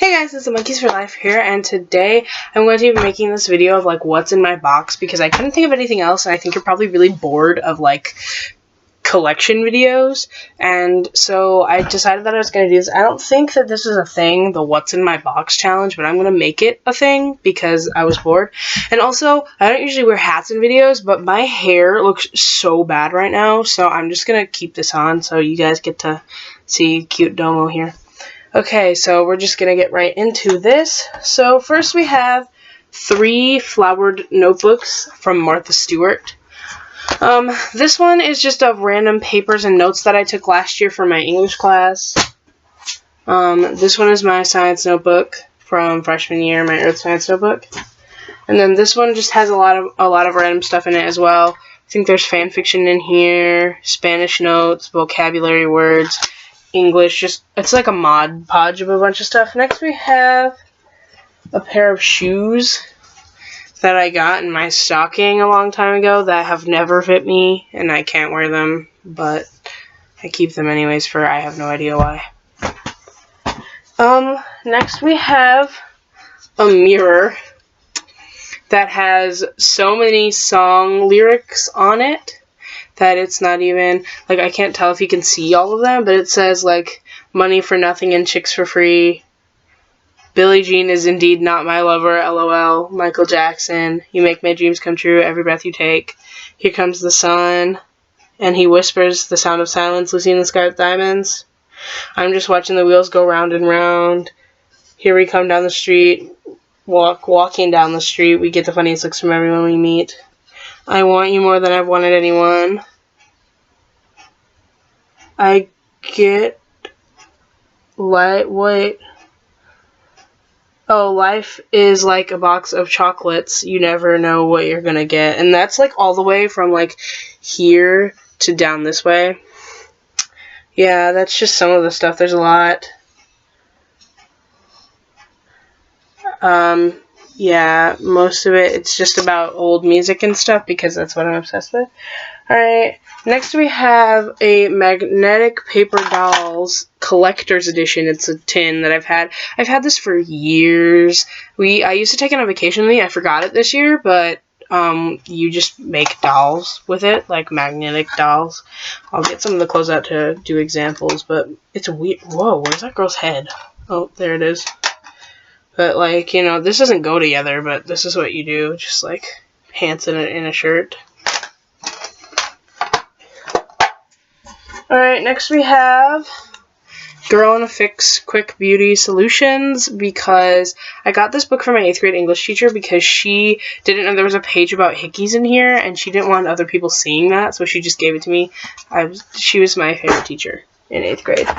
Hey guys, it's TheMonkeesForLife here, and today I'm going to be making this video of like what's in my box because I couldn't think of anything else, and I think you're probably really bored of like collection videos, and so I decided that I was going to do this. I don't think that this is a thing, the what's in my box challenge, but I'm going to make it a thing because I was bored. And also, I don't usually wear hats in videos, but my hair looks so bad right now, so I'm just going to keep this on so you guys get to see cute Domo here. Okay, so we're just going to get right into this. So first we have 3 flowered notebooks from Martha Stewart. This one is just of random papers and notes that I took last year for my English class. This one is my science notebook from freshman year, my earth science notebook. And then this one just has a lot of random stuff in it as well. I think there's fan fiction in here, Spanish notes, vocabulary words, English, just it's like a mod podge of a bunch of stuff. Next we have a pair of shoes that I got in my stocking a long time ago that have never fit me and I can't wear them, but I keep them anyways for I have no idea why. Next we have a mirror that has so many song lyrics on it that it's not even, like, I can't tell if you can see all of them, but it says, like, money for nothing and chicks for free, Billie Jean is indeed not my lover, LOL, Michael Jackson, you make my dreams come true every breath you take, here comes the sun, and he whispers the sound of silence, Lucy in the sky with diamonds, I'm just watching the wheels go round and round, here we come down the street, walking down the street, we get the funniest looks from everyone we meet, I want you more than I've wanted anyone. I get life is like a box of chocolates. You never know what you're gonna get. And that's like all the way from like here to down this way. Yeah, that's just some of the stuff. There's a lot. Yeah, most of it's just about old music and stuff because that's what I'm obsessed with. Alright, next we have a Magnetic Paper Dolls Collector's Edition. It's a tin that I've had. I've had this for years. I used to take it on vacation with me. I forgot it this year, but you just make dolls with it, like magnetic dolls. I'll get some of the clothes out to do examples, but it's weird. Whoa, where's that girl's head? Oh, there it is. But, like, you know, this doesn't go together, but this is what you do. Just, like, pants in a shirt. Alright, next we have Girl in a Fix Quick Beauty Solutions, because I got this book from my 8th grade English teacher because she didn't know there was a page about hickeys in here, and she didn't want other people seeing that, so she just gave it to me. She was my favorite teacher in 8th grade.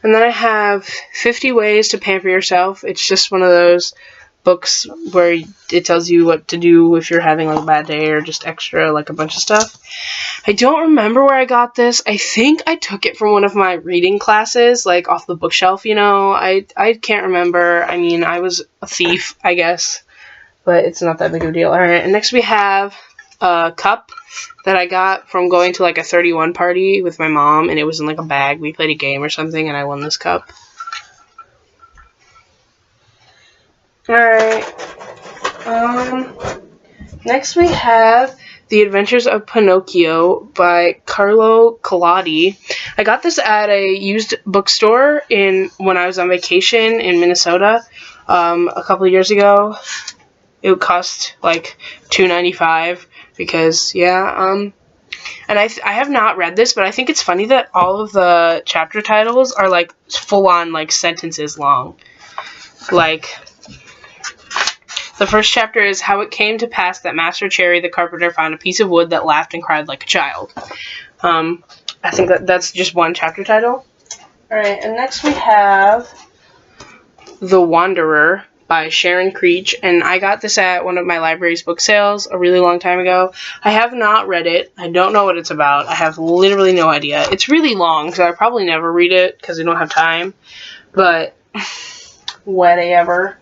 And then I have 50 Ways to Pamper Yourself. It's just one of those books where it tells you what to do if you're having like a bad day or just extra, like a bunch of stuff. I don't remember where I got this. I think I took it from one of my reading classes, like off the bookshelf, you know. I can't remember. I mean, I was a thief, I guess, but it's not that big of a deal. Alright, and next we have a cup that I got from going to like a 31 party with my mom, and it was in like a bag. We played a game or something, and I won this cup. Alright, next we have The Adventures of Pinocchio by Carlo Collodi. I got this at a used bookstore when I was on vacation in Minnesota a couple of years ago. It cost like $2.95 because, yeah, and I have not read this, but I think it's funny that all of the chapter titles are like full-on like sentences long. Like, the first chapter is How It Came to Pass That Master Cherry the Carpenter Found a Piece of Wood That Laughed and Cried Like a Child. I think that's just one chapter title. Alright, and next we have The Wanderer by Sharon Creech, and I got this at one of my library's book sales a really long time ago. I have not read it. I don't know what it's about. I have literally no idea. It's really long, so I probably never read it because I don't have time, but whatever.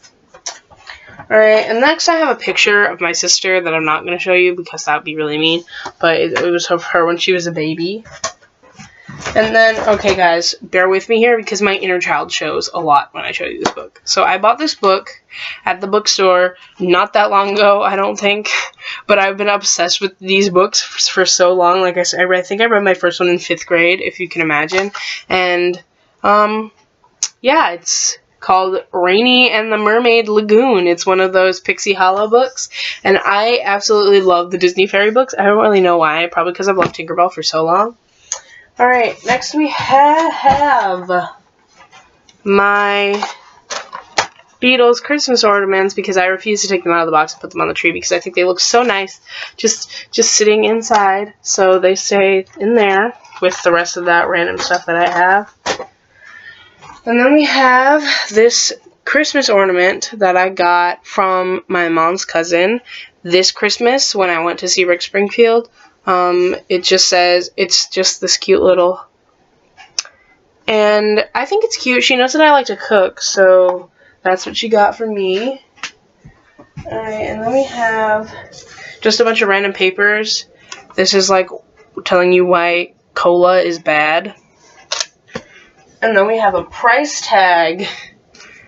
Alright, and next I have a picture of my sister that I'm not going to show you because that would be really mean, but it was of her when she was a baby. And then, okay guys, bear with me here because my inner child shows a lot when I show you this book. So I bought this book at the bookstore not that long ago, I don't think, but I've been obsessed with these books for so long. Like I said, I think I read my first one in 5th grade, if you can imagine. And, yeah, it's called Rainy and the Mermaid Lagoon. It's one of those Pixie Hollow books, and I absolutely love the Disney Fairy books. I don't really know why, probably because I've loved Tinkerbell for so long. Alright, next we have my Beatles Christmas ornaments because I refuse to take them out of the box and put them on the tree because I think they look so nice just sitting inside. So they stay in there with the rest of that random stuff that I have. And then we have this Christmas ornament that I got from my mom's cousin this Christmas when I went to see Rick Springfield. It just says, it's just this cute little, and I think it's cute. She knows that I like to cook, so that's what she got for me. Alright, and then we have just a bunch of random papers. This is like telling you why cola is bad. And then we have a price tag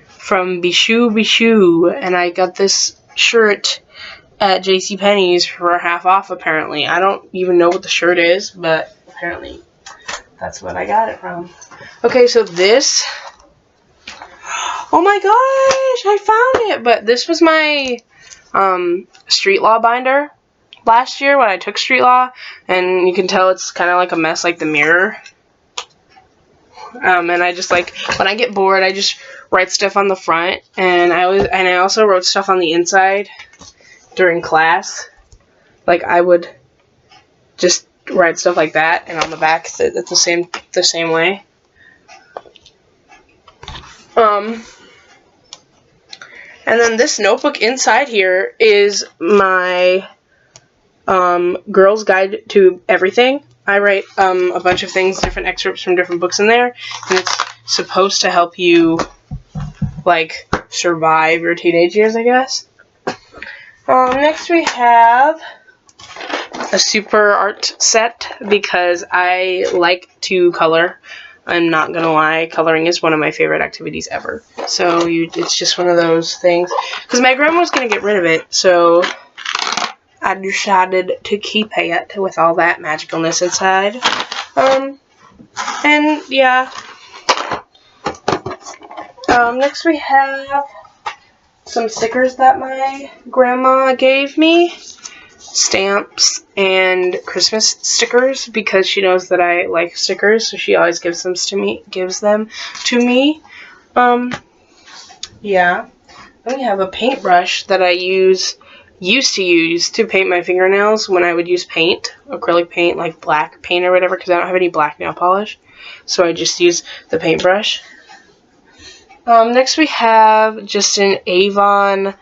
from Bichou, and I got this shirt at JCPenney's for half off, apparently. I don't even know what the shirt is, but apparently that's what I got it from. Okay, so this, oh my gosh, I found it! But this was my street law binder last year when I took street law, and you can tell it's kind of like a mess, like the mirror. And I just, like, when I get bored, I just write stuff on the front, and I also wrote stuff on the inside during class. Like, I would just write stuff like that, and on the back it's the same way. And then this notebook inside here is my Girl's Guide to Everything. I write a bunch of things, different excerpts from different books in there, and it's supposed to help you, like, survive your teenage years, I guess. Next we have a super art set because I like to color. I'm not gonna lie, coloring is one of my favorite activities ever. So it's just one of those things. Because my grandma was gonna get rid of it, so I decided to keep it with all that magicalness inside. And yeah. Next we have some stickers that my grandma gave me. Stamps and Christmas stickers because she knows that I like stickers, so she always gives them to me. Yeah. Then we have a paintbrush that I used to use to paint my fingernails when I would use paint, acrylic paint, like black paint or whatever, because I don't have any black nail polish, so I just use the paintbrush. Next we have just an Avon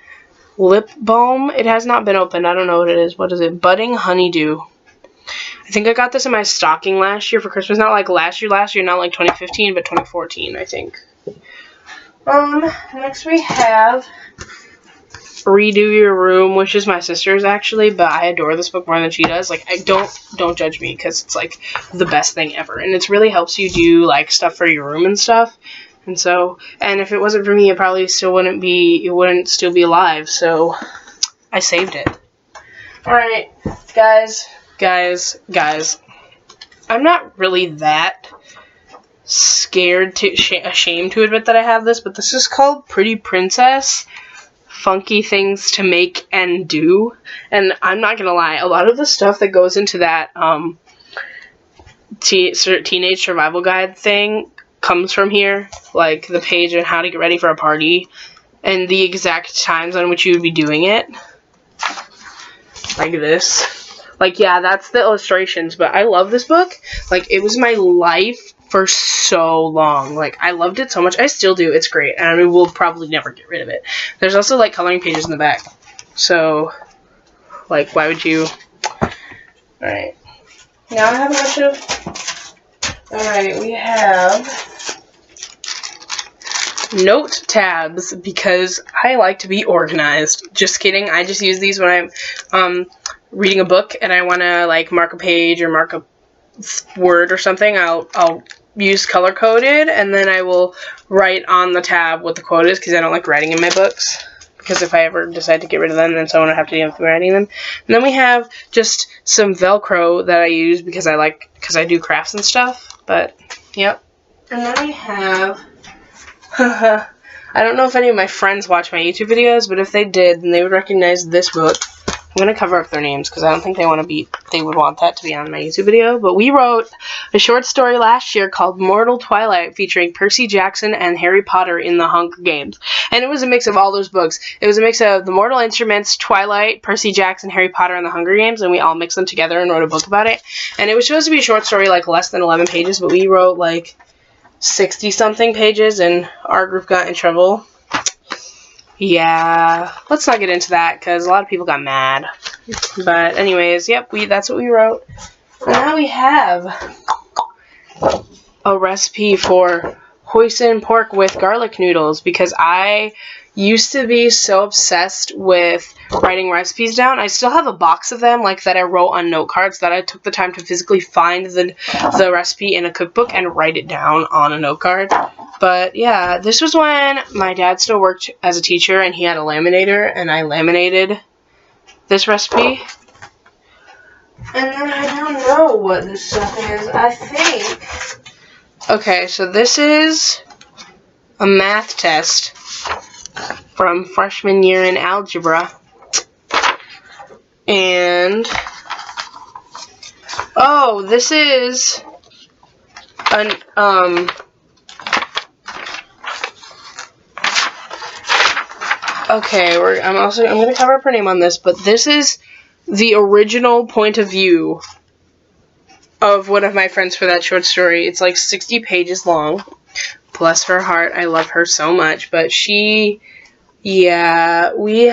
lip balm. It has not been opened. I don't know what it is. What is it? Budding Honeydew. I think I got this in my stocking last year for Christmas. Not like last year, not like 2015, but 2014, I think. Next we have Redo Your Room, which is my sister's actually, but I adore this book more than she does. Like, don't judge me, because it's like the best thing ever, and it really helps you do like stuff for your room and stuff. And so, and if it wasn't for me, it probably still wouldn't still be alive, so I saved it. Alright, guys, I'm not really that ashamed to admit that I have this, but this is called Pretty Princess, Funky Things to Make and Do, and I'm not gonna lie, a lot of the stuff that goes into that, teenage survival guide thing comes from here, like the page on how to get ready for a party and the exact times on which you would be doing it, like this. Like, yeah, that's the illustrations, but I love this book. Like, it was my life for so long. Like, I loved it so much. I still do. It's great, and I will probably never get rid of it. There's also like coloring pages in the back, so like, why would you? Alright, now I have a bunch of, alright, we have note tabs because I like to be organized. Just kidding. I just use these when I'm reading a book and I want to like mark a page or mark a word or something, I'll use color coded, and then I will write on the tab what the quote is, because I don't like writing in my books, because if I ever decide to get rid of them, then someone would have to deal with writing them. And then we have just some Velcro that I use because I do crafts and stuff. But yep. And then we have I don't know if any of my friends watch my YouTube videos, but if they did, then they would recognize this book. I'm going to cover up their names because I don't think they would want that to be on my YouTube video. But we wrote a short story last year called Mortal Twilight, featuring Percy Jackson and Harry Potter in the Hunger Games. And it was a mix of all those books. It was a mix of The Mortal Instruments, Twilight, Percy Jackson, Harry Potter, and the Hunger Games, and we all mixed them together and wrote a book about it. And it was supposed to be a short story, like less than 11 pages, but we wrote like 60-something pages, and our group got in trouble. Yeah, let's not get into that because a lot of people got mad. But anyways, yep, that's what we wrote. And now we have a recipe for hoisin pork with garlic noodles, because I used to be so obsessed with writing recipes down. I still have a box of them, like, that I wrote on note cards, that I took the time to physically find the recipe in a cookbook and write it down on a note card. But yeah, this was when my dad still worked as a teacher and he had a laminator, and I laminated this recipe. And then I don't know what this stuff is. I think... Okay, so this is a math test from freshman year in algebra. And... oh, this is an, okay, I'm going to cover up her name on this, but this is the original point of view of one of my friends for that short story. It's like 60 pages long. Bless her heart, I love her so much. But she, yeah, we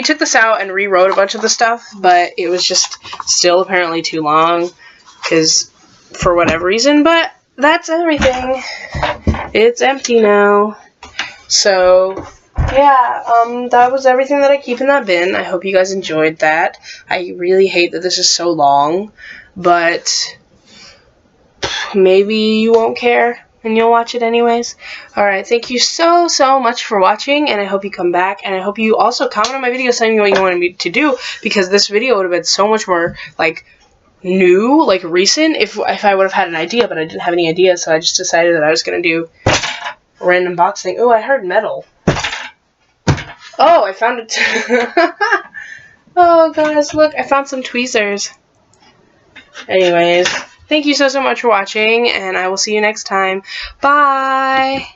took this out and rewrote a bunch of the stuff, but it was just still apparently too long, because for whatever reason. But that's everything. It's empty now. So yeah, that was everything that I keep in that bin. I hope you guys enjoyed that. I really hate that this is so long, but maybe you won't care and you'll watch it anyways. Alright, thank you so much for watching, and I hope you come back, and I hope you also comment on my video saying what you wanted me to do, because this video would have been so much more, like, new, like, recent, if I would have had an idea, but I didn't have any ideas, so I just decided that I was going to do a random box thing. Oh, I heard metal. Oh, I found it. Oh, guys, look, I found some tweezers. Anyways, thank you so much for watching, and I will see you next time. Bye!